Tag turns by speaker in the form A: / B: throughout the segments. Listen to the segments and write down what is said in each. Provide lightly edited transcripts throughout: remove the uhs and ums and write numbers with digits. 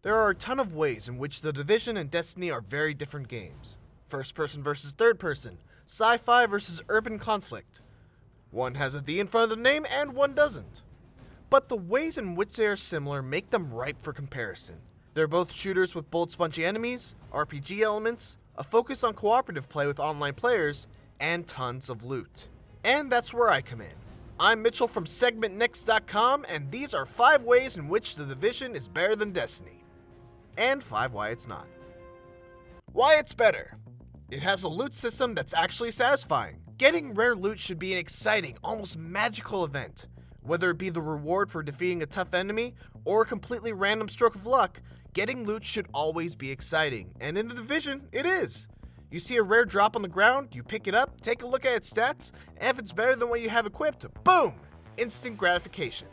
A: There are a ton of ways in which The Division and Destiny are very different games. First person versus third person, sci-fi versus urban conflict. One has a D in front of the name and one doesn't. But the ways in which they are similar make them ripe for comparison. They're both shooters with bullet spongy enemies, RPG elements, a focus on cooperative play with online players, and tons of loot. And that's where I come in. I'm Mitchell from SegmentNext.com, and these are 5 ways in which The Division is better than Destiny. And 5 why it's not. Why it's better. It has a loot system that's actually satisfying. Getting rare loot should be an exciting, almost magical event. Whether it be the reward for defeating a tough enemy, or a completely random stroke of luck, getting loot should always be exciting, and in The Division, it is. You see a rare drop on the ground, you pick it up, take a look at its stats, and if it's better than what you have equipped, boom! Instant gratification.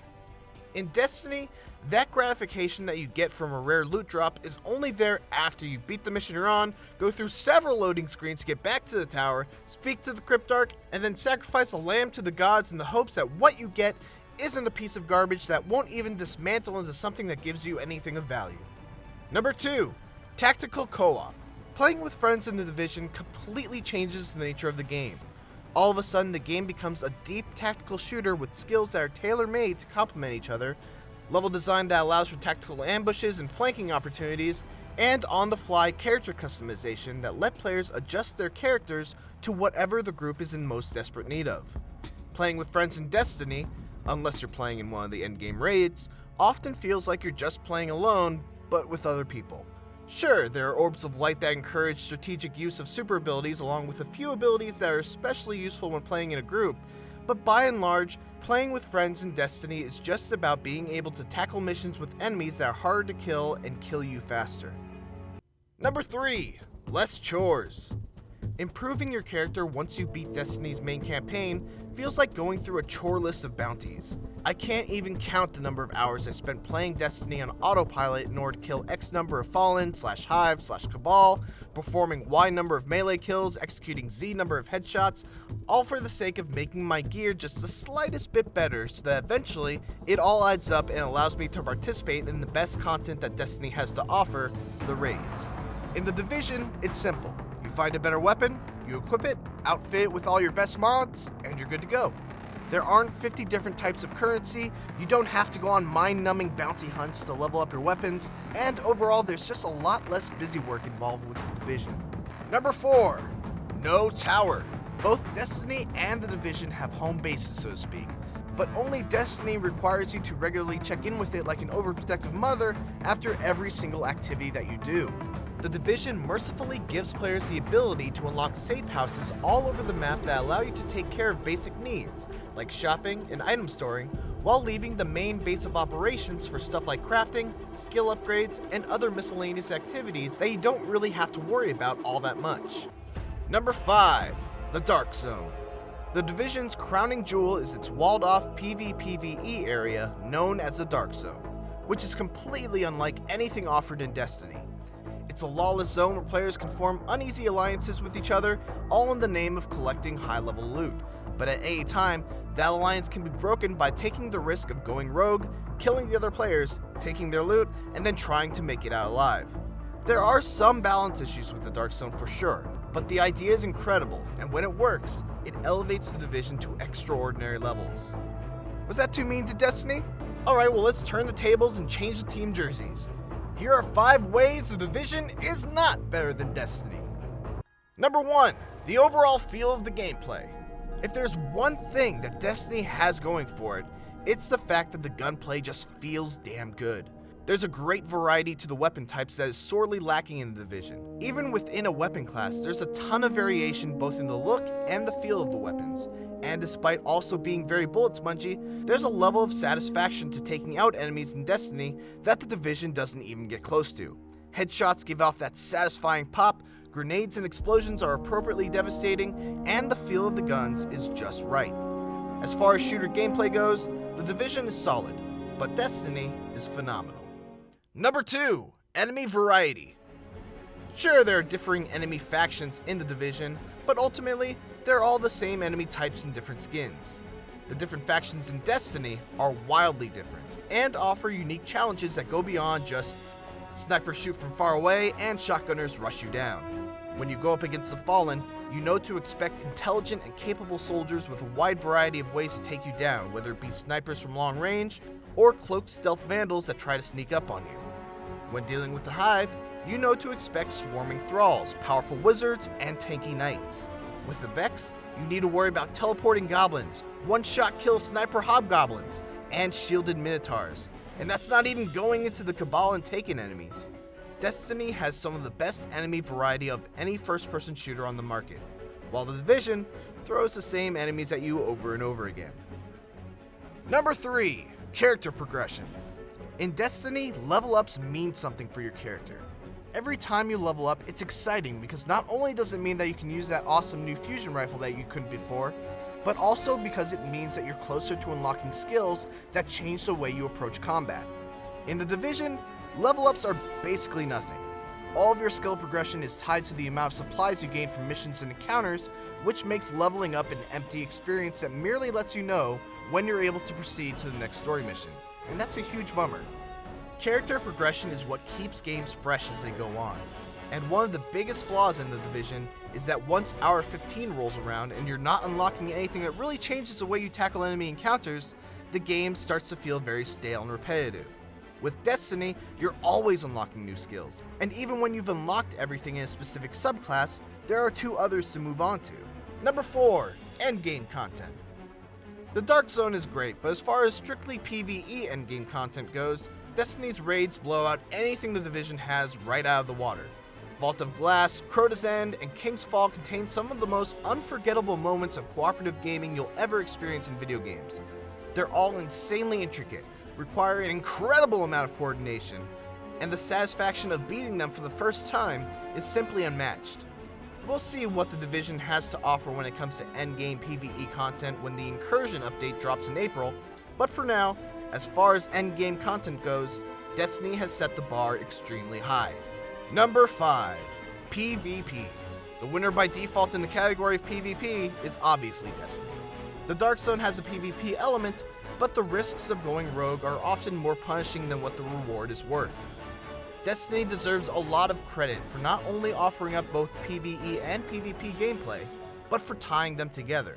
A: In Destiny, that gratification that you get from a rare loot drop is only there after you beat the mission you're on, go through several loading screens to get back to the tower, speak to the Cryptarch, and then sacrifice a lamb to the gods in the hopes that what you get isn't a piece of garbage that won't even dismantle into something that gives you anything of value. Number 2, tactical co-op. Playing with friends in The Division completely changes the nature of the game. All of a sudden, the game becomes a deep tactical shooter with skills that are tailor-made to complement each other, level design that allows for tactical ambushes and flanking opportunities, and on-the-fly character customization that let players adjust their characters to whatever the group is in most desperate need of. Playing with friends in Destiny, unless you're playing in one of the endgame raids, often feels like you're just playing alone, but with other people. Sure, there are orbs of light that encourage strategic use of super abilities along with a few abilities that are especially useful when playing in a group, but by and large, playing with friends in Destiny is just about being able to tackle missions with enemies that are harder to kill and kill you faster. Number 3, less chores. Improving your character once you beat Destiny's main campaign feels like going through a chore list of bounties. I can't even count the number of hours I spent playing Destiny on autopilot in order to kill X number of Fallen/Hive/Cabal, performing Y number of melee kills, executing Z number of headshots, all for the sake of making my gear just the slightest bit better so that eventually it all adds up and allows me to participate in the best content that Destiny has to offer, the raids. In The Division, it's simple. You find a better weapon, you equip it, outfit it with all your best mods, and you're good to go. There aren't 50 different types of currency, you don't have to go on mind-numbing bounty hunts to level up your weapons, and overall there's just a lot less busy work involved with The Division. Number 4, no tower. Both Destiny and The Division have home bases, so to speak, but only Destiny requires you to regularly check in with it like an overprotective mother after every single activity that you do. The Division mercifully gives players the ability to unlock safe houses all over the map that allow you to take care of basic needs, like shopping and item storing, while leaving the main base of operations for stuff like crafting, skill upgrades, and other miscellaneous activities that you don't really have to worry about all that much. Number 5, the Dark Zone. The Division's crowning jewel is its walled-off PvPvE area known as the Dark Zone, which is completely unlike anything offered in Destiny. It's a lawless zone where players can form uneasy alliances with each other, all in the name of collecting high-level loot. But at any time, that alliance can be broken by taking the risk of going rogue, killing the other players, taking their loot, and then trying to make it out alive. There are some balance issues with the Dark Zone for sure, but the idea is incredible, and when it works, it elevates the Division to extraordinary levels. Was that too mean to Destiny? Alright, well let's turn the tables and change the team jerseys. Here are 5 ways The Division is not better than Destiny. Number 1, the overall feel of the gameplay. If there's one thing that Destiny has going for it, it's the fact that the gunplay just feels damn good. There's a great variety to the weapon types that is sorely lacking in The Division. Even within a weapon class, there's a ton of variation both in the look and the feel of the weapons. And despite also being very bullet spongy, there's a level of satisfaction to taking out enemies in Destiny that The Division doesn't even get close to. Headshots give off that satisfying pop, grenades and explosions are appropriately devastating, and the feel of the guns is just right. As far as shooter gameplay goes, The Division is solid, but Destiny is phenomenal. Number 2, enemy variety. Sure, there are differing enemy factions in The Division, but ultimately, they're all the same enemy types and different skins. The different factions in Destiny are wildly different, and offer unique challenges that go beyond just Snipers shoot from far away, and shotgunners rush you down. When you go up against the Fallen, you know to expect intelligent and capable soldiers with a wide variety of ways to take you down, whether it be snipers from long range, or cloaked stealth vandals that try to sneak up on you. When dealing with the Hive, you know to expect swarming thralls, powerful wizards, and tanky knights. With the Vex, you need to worry about teleporting goblins, one-shot kill sniper hobgoblins, and shielded minotaurs. And that's not even going into the Cabal and Taken enemies. Destiny has some of the best enemy variety of any first-person shooter on the market, while the Division throws the same enemies at you over and over again. Number 3. Character progression. In Destiny, level ups mean something for your character. Every time you level up, it's exciting because not only does it mean that you can use that awesome new fusion rifle that you couldn't before, but also because it means that you're closer to unlocking skills that change the way you approach combat. In the Division, level ups are basically nothing. All of your skill progression is tied to the amount of supplies you gain from missions and encounters, which makes leveling up an empty experience that merely lets you know when you're able to proceed to the next story mission. And that's a huge bummer. Character progression is what keeps games fresh as they go on. And one of the biggest flaws in the Division is that once hour 15 rolls around and you're not unlocking anything that really changes the way you tackle enemy encounters, the game starts to feel very stale and repetitive. With Destiny, you're always unlocking new skills, and even when you've unlocked everything in a specific subclass, there are 2 others to move on to. Number 4. Endgame content. The Dark Zone is great, but as far as strictly PvE endgame content goes, Destiny's raids blow out anything the Division has right out of the water. Vault of Glass, Crota's End, and King's Fall contain some of the most unforgettable moments of cooperative gaming you'll ever experience in video games. They're all insanely intricate, require an incredible amount of coordination, and the satisfaction of beating them for the first time is simply unmatched. We'll see what the Division has to offer when it comes to endgame PvE content when the Incursion update drops in April, but for now, as far as endgame content goes, Destiny has set the bar extremely high. Number 5. PvP. The winner by default in the category of PvP is obviously Destiny. The Dark Zone has a PvP element, but the risks of going rogue are often more punishing than what the reward is worth. Destiny deserves a lot of credit for not only offering up both PvE and PvP gameplay, but for tying them together.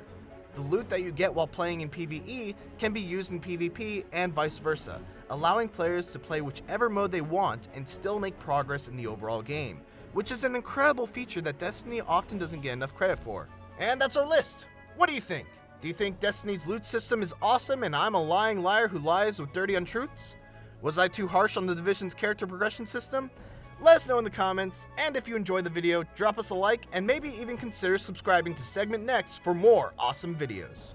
A: The loot that you get while playing in PvE can be used in PvP and vice versa, allowing players to play whichever mode they want and still make progress in the overall game, which is an incredible feature that Destiny often doesn't get enough credit for. And that's our list. What do you think? Do you think Destiny's loot system is awesome and I'm a lying liar who lies with dirty untruths? Was I too harsh on the Division's character progression system? Let us know in the comments, and if you enjoyed the video, drop us a like and maybe even consider subscribing to Segment Next for more awesome videos.